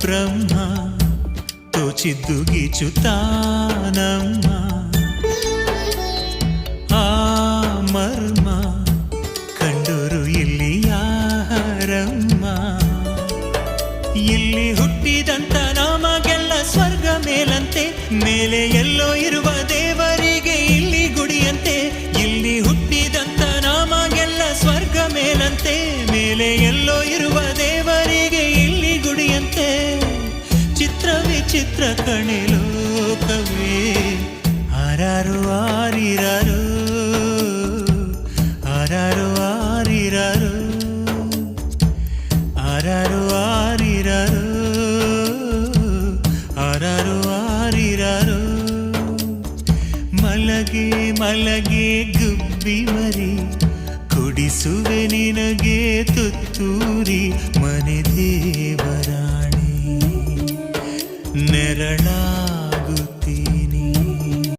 ಬ್ರಹ್ಮ ತೋಚಿದ್ದು ಗೀಚುತ್ತಾನಮ್ಮ ಆ ಮರ್ಮ ಕಂಡೂರು ಇಲ್ಲಿ ಯಾರಮ್ಮ ಇಲ್ಲಿ ಹುಟ್ಟಿದಂತ ನಮಗೆಲ್ಲ ಸ್ವರ್ಗ ಮೇಲಂತೆ ಮೇಲೆ ಎಲ್ಲೋ ಇರುವ ದೇವರಿಗೆ ಇಲ್ಲಿ ಗುಡಿಯಂತೆ ಇಲ್ಲಿ ಹುಟ್ಟಿದಂತ ನಮಗೆಲ್ಲ ಸ್ವರ್ಗ ಮೇಲಂತೆ ಮೇಲೆ ಎಲ್ಲೋ ಇರುವ ದೇವರಿಗೆ ಇಲ್ಲಿ ಗುಡಿಯಂತೆ ಚಿತ್ರ ವಿಚಿತ್ರ ಕಣೆ ಲೋಕವೇ ಆರಾರು ಆರಿರಾರು ಆರಾರು ಆರಿರಾರು ಆರಾರು ಆರಿರಾರು ಆರಾರು ಆರಿರಾರು ಮಲಗೆ ಮಲಗೆ ಗುಬ್ಬಿ ಮರಿ ಕುಡಿಸುವೆ ನಿನಗೆ ತುತ್ತೂರಿ ಮನೆ ದೇವರಾಣಿ ನೆರಳ